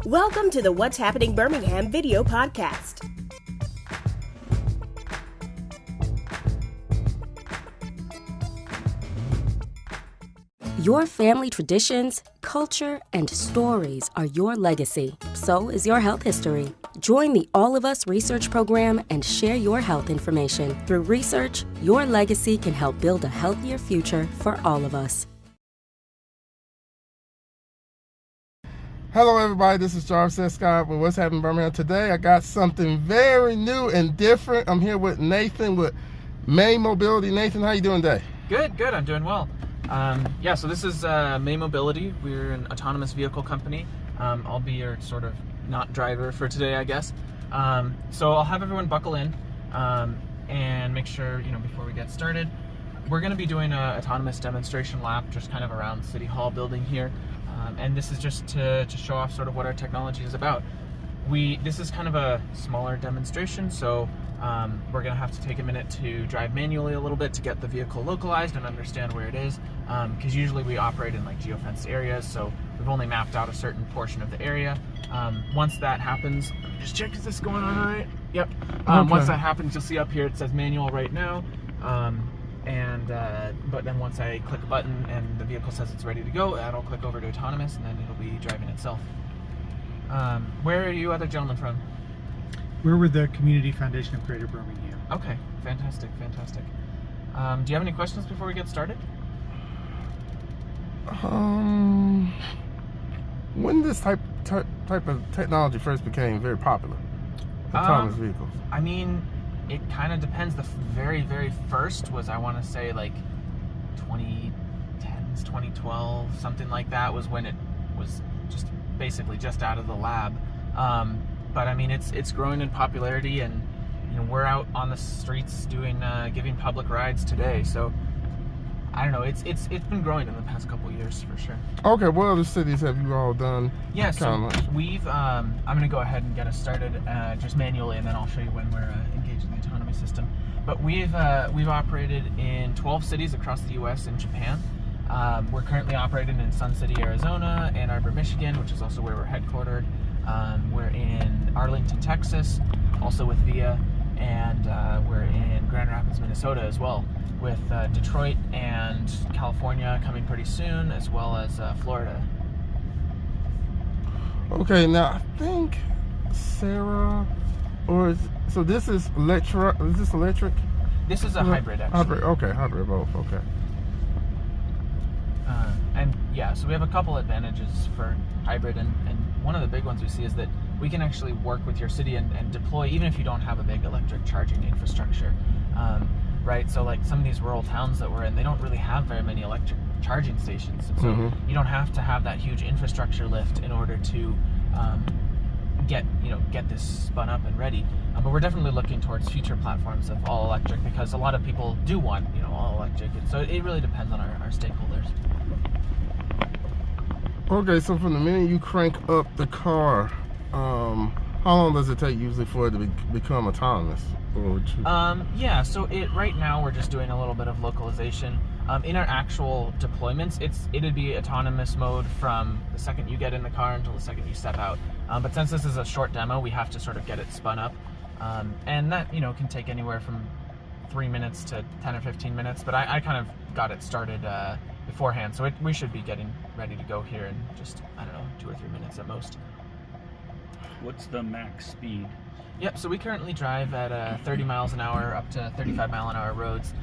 Welcome to the What's Happening Birmingham video podcast. Your family traditions, culture, and stories are your legacy. So is your health history. Join the All of Us research program and share your health information. Through research, your legacy can help build a healthier future for all of us. Hello everybody, this is Jarvis Scott with What's Happening Birmingham. Today I got something very new and different. I'm here with Nathan with May Mobility. Nathan, how you doing today? Good, I'm doing well. So this is May Mobility. We're an autonomous vehicle company. I'll be your sort of not driver for today, I guess. So I'll have everyone buckle in and make sure, before we get started, we're going to be doing an autonomous demonstration lap just kind of around City Hall building here. And this is just to show off sort of what our technology is about. This is kind of a smaller demonstration, so we're going to have to take a minute to drive manually a little bit to get the vehicle localized and understand where it is, because usually we operate in like geofenced areas, so we've only mapped out a certain portion of the area. Once that happens, just check, is this going on all right? Yep. Okay. Once that happens, you'll see up here it says manual right now. But then once I click a button and the vehicle says it's ready to go, that'll click over to autonomous and then it'll be driving itself. Where are you other gentlemen from? We're with the Community Foundation of Greater Birmingham. Okay, fantastic. Do you have any questions before we get started? When this type of technology first became very popular, autonomous vehicles? I mean, it kind of depends. The very, very first was, I want to say, like 2010s, 2012, something like that was when it was basically just out of the lab. But I mean, it's growing in popularity, and we're out on the streets giving public rides today. So I don't know. It's been growing in the past couple of years for sure. Okay, what other cities have you all done? Yeah, so we've. I'm gonna go ahead and get us started just manually, and then I'll show you when we're engaged in the autonomy system. But we've operated in 12 cities across the U.S. and Japan. We're currently operating in Sun City, Arizona, Ann Arbor, Michigan, which is also where we're headquartered. We're in Arlington, Texas, also with VIA, and we're in Grand Rapids, Minnesota as well, with Detroit and California coming pretty soon, as well as Florida. Okay, now I think Sarah, so this is electric. Is this electric? This is a hybrid, actually. Hybrid, okay, hybrid both, okay. So we have a couple advantages for hybrid, and one of the big ones we see is that we can actually work with your city and deploy, even if you don't have a big electric charging infrastructure, right? So like some of these rural towns that we're in, they don't really have very many electric charging stations, and so you don't have to have that huge infrastructure lift in order to get this spun up and ready. But we're definitely looking towards future platforms of all electric, because a lot of people do want all electric, and so it really depends on our stakeholders. Okay, so from the minute you crank up the car, how long does it take usually for it to become autonomous? So right now we're just doing a little bit of localization. In our actual deployments, it'd be autonomous mode from the second you get in the car until the second you step out. But since this is a short demo, we have to sort of get it spun up, and that can take anywhere from 3 minutes to 10 or 15 minutes. But I kind of got it started beforehand, so we should be getting ready to go here in just 2 or 3 minutes at most. What's the max speed? Yep, so we currently drive at 30 miles an hour up to 35 mile an hour roads,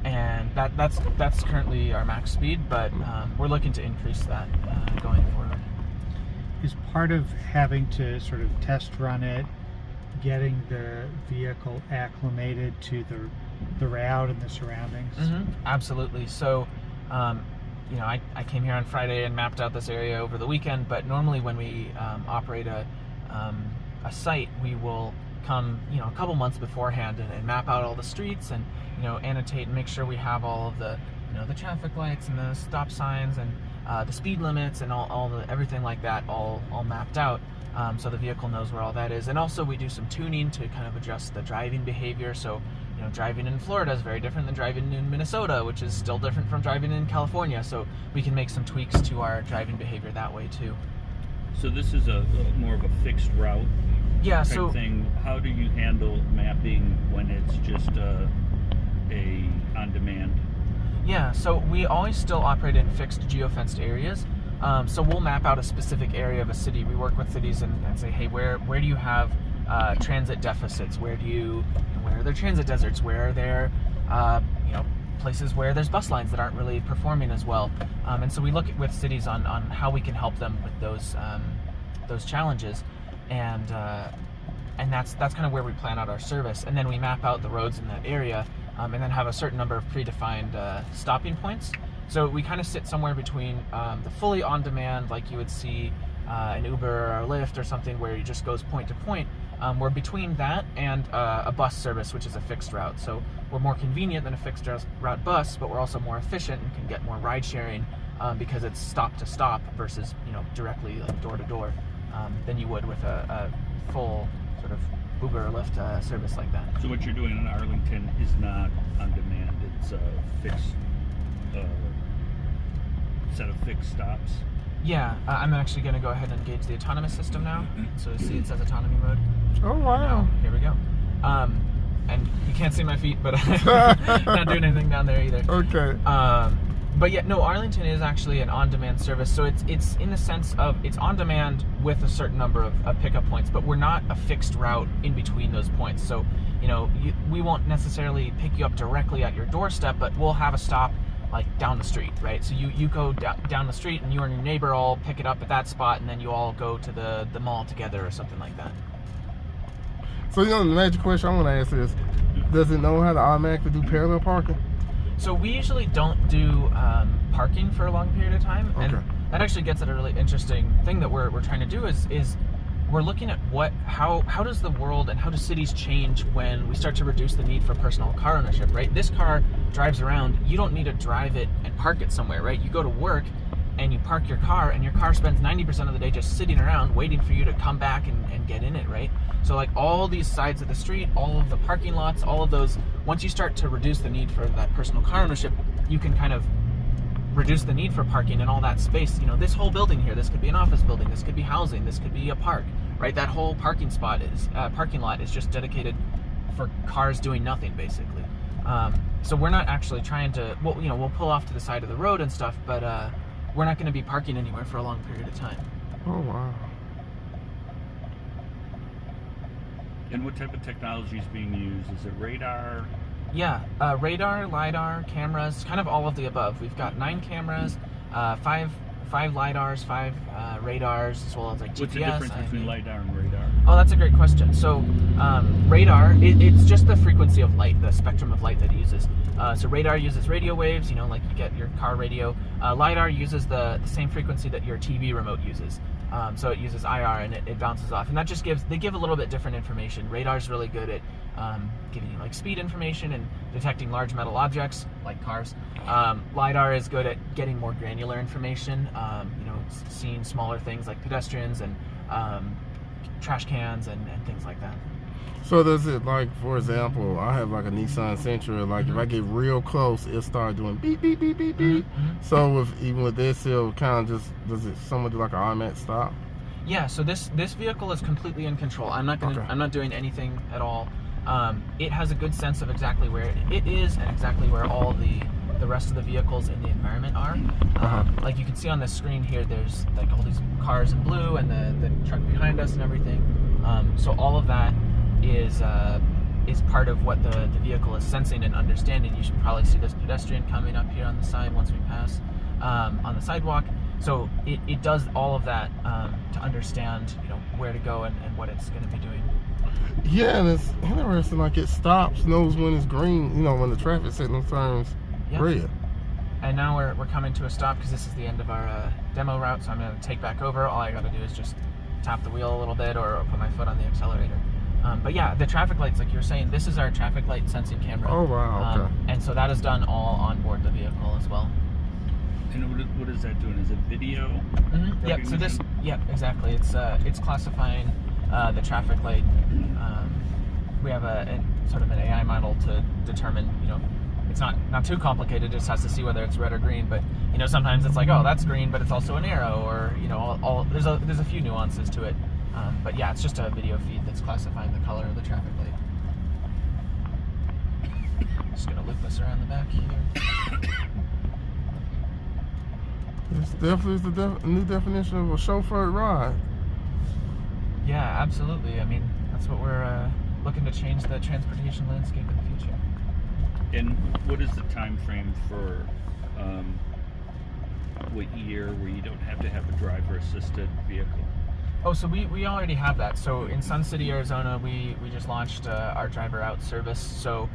and that's currently our max speed, but we're looking to increase that going forward. Is part of having to sort of test run it, getting the vehicle acclimated to the route and the surroundings? Absolutely. So I came here on Friday and mapped out this area over the weekend, but normally when we operate a site, we will come a couple months beforehand and map out all the streets and annotate and make sure we have all of the the traffic lights and the stop signs and the speed limits and everything like that all mapped out, so the vehicle knows where all that is. And also we do some tuning to kind of adjust the driving behavior. So driving in Florida is very different than driving in Minnesota, which is still different from driving in California. So we can make some tweaks to our driving behavior that way too. So this is a more of a fixed route Yeah, type so thing. How do you handle mapping when it's just a on demand? Yeah, so we always still operate in fixed geofenced areas. So we'll map out a specific area of a city. We work with cities and say, hey, where do you have transit deficits? Where are there transit deserts? Where are there places where there's bus lines that aren't really performing as well? And so we look with cities on how we can help them with those challenges, and that's kind of where we plan out our service. And then we map out the roads in that area. And then have a certain number of predefined stopping points. So we kind of sit somewhere between the fully on-demand, like you would see an Uber or a Lyft or something where it just goes point to point. We're between that and a bus service, which is a fixed route. So we're more convenient than a fixed route bus, but we're also more efficient and can get more ride sharing because it's stop to stop versus directly like door to door than you would with a full sort of Uber or Lyft service like that. So what you're doing in Arlington is not on demand. It's a fixed set of fixed stops. Yeah, I'm actually going to go ahead and engage the autonomous system now. So see, it says autonomy mode. Oh, wow. Now, here we go. And you can't see my feet, but I'm not doing anything down there either. Okay. But yeah, no, Arlington is actually an on-demand service. So it's in the sense of it's on demand with a certain number of pickup points, but we're not a fixed route in between those points. So, we won't necessarily pick you up directly at your doorstep, but we'll have a stop like down the street, right? So you go down the street and you and your neighbor all pick it up at that spot, and then you all go to the mall together or something like that. So, the major question I want to ask is, does it know how to automatically do parallel parking? So we usually don't do parking for a long period of time, and Okay. that actually gets at a really interesting thing that we're trying to do is we're looking at how does the world and how do cities change when we start to reduce the need for personal car ownership, right? This car drives around. You don't need to drive it and park it somewhere, right? You go to work and you park your car, and your car spends 90% of the day just sitting around waiting for you to come back and get in it, right? So like all these sides of the street, all of the parking lots, all of those, once you start to reduce the need for that personal car ownership, you can kind of reduce the need for parking and all that space. This whole building here, this could be an office building, this could be housing, this could be a park, right? That whole parking lot is just dedicated for cars doing nothing, basically. So we're not actually trying to, we'll pull off to the side of the road and stuff, but we're not going to be parking anywhere for a long period of time. Oh, wow. And what type of technology is being used? Is it radar? Yeah, radar, LiDAR, cameras, kind of all of the above. We've got 9 cameras, 5 LiDARs, 5 radars, as well as like GPS. What's the difference between LiDAR and radar? Oh, that's a great question. So radar, it's just the frequency of light, the spectrum of light that it uses. So radar uses radio waves, like you get your car radio. LiDAR uses the same frequency that your TV remote uses. So it uses IR and it bounces off. And that just they give a little bit different information. Radar's really good at giving you like speed information and detecting large metal objects like cars. LiDAR is good at getting more granular information, seeing smaller things like pedestrians and trash cans and things like that. So does it, like, for example, I have like a Nissan Sentra, like if I get real close, it'll start doing beep, beep, beep, beep, beep. So even with this, it'll kind of just, does it somewhat do like an automatic stop? Yeah, so this vehicle is completely in control. I'm not doing anything at all. It has a good sense of exactly where it is and exactly where all the rest of the vehicles in the environment are. Like you can see on the screen here, there's like all these cars in blue and the truck behind us and everything. So all of that is part of what the vehicle is sensing and understanding. You should probably see this pedestrian coming up here on the side once we pass on the sidewalk. So it does all of that to understand where to go and what it's going to be doing. Yeah, and it's interesting, like it stops, knows when it's green, when the traffic signal turns red. And now we're coming to a stop because this is the end of our demo route, so I'm going to take back over. All I got to do is just tap the wheel a little bit or put my foot on the accelerator. But yeah, the traffic lights, like you were saying, this is our traffic light sensing camera. Oh, wow, okay. And so that is done all on board the vehicle as well. And what is that doing? Is it video? Mm-hmm. Yep. So this, exactly. It's classifying the traffic light. We have a sort of an AI model to determine, it's not too complicated. It just has to see whether it's red or green. But sometimes it's like, oh, that's green, but it's also an arrow, or there's a few nuances to it, but yeah, it's just a video feed that's classifying the color of the traffic light. Just gonna loop this around the back here. This definitely is the new definition of a chauffeured ride. Yeah, absolutely. I mean, that's what we're looking to change the transportation landscape in the future. And what is the time frame for what year where you don't have to have a driver-assisted vehicle? Oh, so we already have that. So in Sun City, Arizona, we just launched our driver out service. So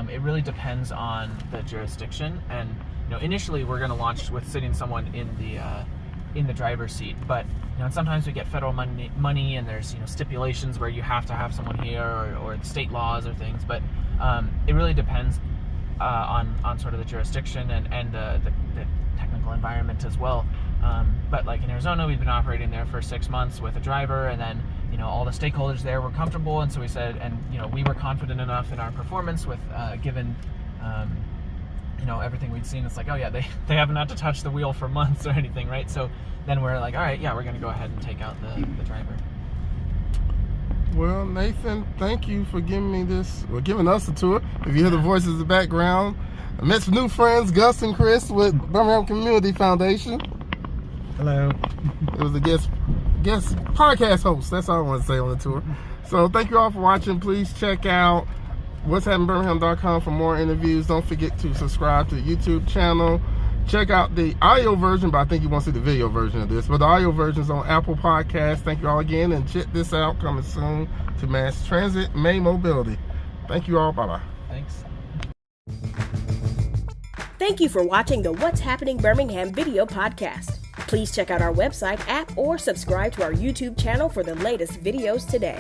it really depends on the jurisdiction. And initially we're going to launch with sitting someone in the driver's seat. But sometimes we get federal money, and there's stipulations where you have to have someone here, or the state laws or things. But it really depends on sort of the jurisdiction and the technical environment as well. But like in Arizona, we've been operating there for 6 months with a driver, and then all the stakeholders there were comfortable, and so we said, and we were confident enough in our performance with given everything we'd seen. It's like, oh yeah, they haven't had to touch the wheel for months or anything, right? So then we're like, all right, yeah, we're gonna go ahead and take out the driver. Well, Nathan, thank you for giving us a tour. If you hear the voices in the background, I met some new friends, Gus and Chris with Birmingham Community Foundation. Hello. It was a guest podcast host. That's all I want to say on the tour. So thank you all for watching. Please check out what'shappenedbirmingham.com for more interviews. Don't forget to subscribe to the YouTube channel. Check out the audio version, but I think you want to see the video version of this. But the audio version is on Apple Podcasts. Thank you all again, and check this out, coming soon to Mass Transit May Mobility. Thank you all. Bye-bye. Thanks. Thank you for watching the What's Happening Birmingham video podcast. Please check out our website, app, or subscribe to our YouTube channel for the latest videos today.